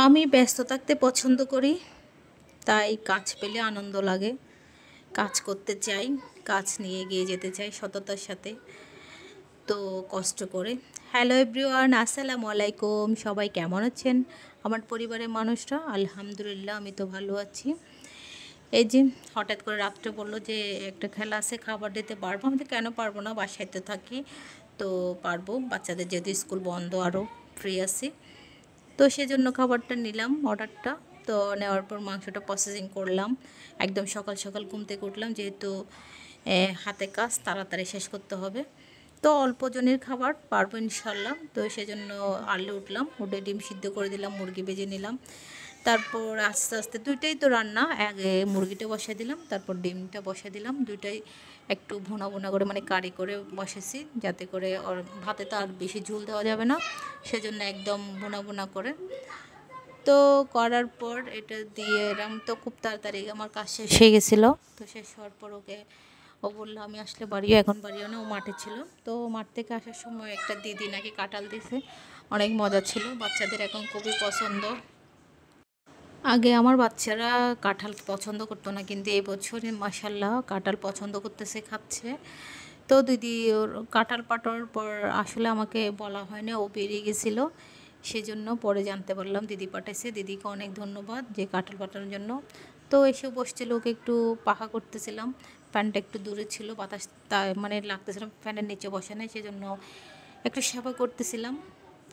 আমি ব্যস্ত থাকতে পছন্দ করি, তাই কাজ পেলে আনন্দ লাগে। কাজ করতে চাই, কাজ নিয়ে এগিয়ে যেতে চাই সততার সাথে, তো কষ্ট করে। হ্যালো এভরিওয়ান, আসসালামু আলাইকুম। সবাই কেমন আছেন? আমার পরিবারের মানুষরা আলহামদুলিল্লাহ, আমি তো ভালো আছি। এই যে হঠাৎ করে রাত্রে বললো যে একটা খেলা আছে, খাবার দিতে পারবো? আমি তো কেন পারবো না, বাসায় তো থাকি, তো পারবো। বাচ্চাদের যেহেতু স্কুল বন্ধ, আরও ফ্রি আছি, তো সেজন্য খাবারটা নিলাম, অর্ডারটা। তো নেওয়ার পর মাংসটা প্রসেসিং করলাম। একদম সকাল সকাল ঘুম থেকে উঠলাম, যেহেতু হাতে কাজ তাড়াতাড়ি শেষ করতে হবে। তো অল্প জনের খাবার পারবো ইনশাল্লাহ। তো সেজন্য আর্লি উঠলাম, উঠে ডিম সিদ্ধ করে দিলাম, মুরগি ভেজে নিলাম। তারপর আস্তে আস্তে দুইটাই তো রান্না, আগে মুরগিটা বসাই দিলাম, তারপর ডিমটা বসাই দিলাম। দুইটাই একটু ভুনা ভুনা করে, মানে কারি করে বসেছি, যাতে করে ওর ভাতে তো আর বেশি ঝোল দেওয়া যাবে না, সেজন্য একদম ভুনা ভুনা করে। তো করার পর এটা দিয়ে এরম, তো খুব তাড়াতাড়ি আমার কাজ শেষ হয়ে গেছিলো। তো শেষ হওয়ার পর ও বললো আমি আসলে বাড়িও, এখন বাড়িও না, ও মাঠে ছিল। তো মাঠ থেকে আসার সময় একটা দিদি নাকি কাঁঠাল দিছে, অনেক মজা ছিল, বাচ্চাদের এখন খুবই পছন্দ। আগে আমার বাচ্চারা কাঁঠাল পছন্দ করতো না, কিন্তু এই বছরে মাশাল্লাহ কাঁঠাল পছন্দ করতেছে, খাচ্ছে। তো দিদি ওর কাঁঠাল পাঠার পর আসলে আমাকে বলা হয় না, ও বেরিয়ে গেছিলো, সেজন্য পরে জানতে পারলাম দিদি পাঠাইছে। দিদিকে অনেক ধন্যবাদ যে কাঁঠাল পাঠানোর জন্য। তো এসে বসছিল, ওকে একটু পাখা করতেছিলাম, ফ্যানটা একটু দূরে ছিল, বাতাস মানে লাগতেছিলাম, ফ্যানের নিচে বসে নাই, সেজন্য একটু সেবা করতেছিলাম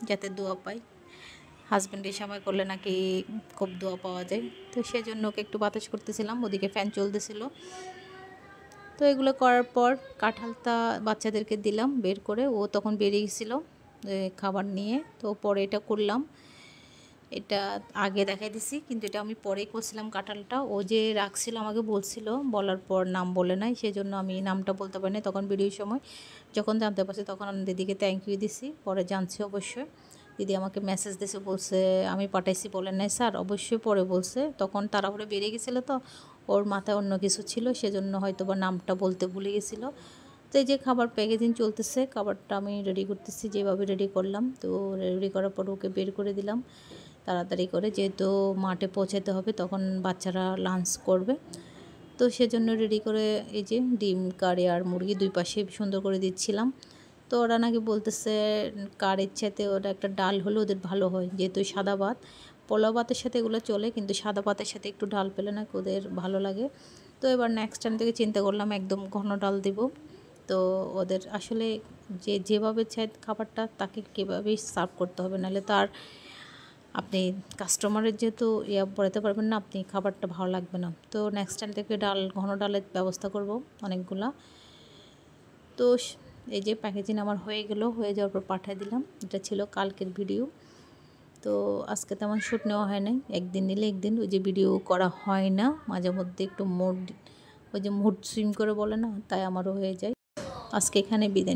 যাতে দোয়া পাই। হাজব্যান্ডের সময় করলে নাকি খুব দোয়া পাওয়া যায়, তো সেজন্য ওকে একটু বাতাস করতেছিলাম, ওদিকে ফ্যান চলতেছিল। তো এগুলো করার পর কাঁঠালটা বাচ্চাদেরকে দিলাম বের করে, ও তখন বেরিয়ে গেছিলো খাবার নিয়ে। তো পরে এটা করলাম, এটা আগে দেখাই দিছি, কিন্তু এটা আমি পরেই করছিলাম। কাঁঠালটা ও যে রাখছিল আমাকে বলছিল, বলার পর নাম বলে নাই, সেজন্য আমি নামটা বলতে পারি না তখন ভিডিওর সময়। যখন জানতে পারছি তখন আমি দিদিকে থ্যাংক ইউ দিছি, পরে জানছি অবশ্যই। দিদি আমাকে মেসেজ দিয়েছে, বলছে আমি পাঠাইছি বলেন নাই স্যার? অবশ্যই পরে বলছে, তখন তাড়াহুড়ো বেরিয়ে গেছিলো, তো ওর মাথায় অন্য কিছু ছিল, সেজন্য হয়তো বা নামটা বলতে ভুলে গেছিলো। তো এই যে খাবার প্যাকেজিং চলতেছে, খাবারটা আমি রেডি করতেছি, যেভাবে রেডি করলাম। তো রেডি করার পর ওকে বের করে দিলাম তাড়াতাড়ি করে, যেহেতু মাঠে পৌঁছাতে হবে, তখন বাচ্চারা লাঞ্চ করবে। তো সেজন্য রেডি করে এই যে ডিম কারি আর মুরগি দুই পাশে সুন্দর করে দিচ্ছিলাম। তো ওরা নাকি বলতেছে কারের সাথে ওটা একটা ডাল হলে ওদের ভালো হয়, যেহেতু সাদা ভাত, পোলাও ভাতের সাথে এগুলো চলে, কিন্তু সাদা ভাতের সাথে একটু ডাল পেলে নাকি ওদের ভালো লাগে। তো এবার নেক্সট টাইম থেকে চিন্তা করলাম একদম ঘন ডাল দিব। তো ওদের আসলে যেভাবে চাই খাবারটা, তাকে কীভাবেই সার্ভ করতে হবে, নাহলে তো আর আপনি কাস্টমারের যেহেতু পড়াতে পারবেন না, আপনি খাবারটা ভালো লাগবে না। তো নেক্সট টাইম থেকে ঘন ডালের ব্যবস্থা করব অনেকগুলা। তো এই যে প্যাকেজিং আমার হয়ে গেল, হয়ে যাওয়ার পর পাঠিয়ে দিলাম। এটা ছিল কালকের ভিডিও। তো আজকে তেমন শ্যুট নেওয়া হয় নাই, একদিন নিলে একদিন ওই যে ভিডিও করা হয় না, মাঝে মধ্যে একটু ওই যে মুড সুইং করে বলে না, তাই আমারও হয়ে যায়। আজকে এখানে বিদায়।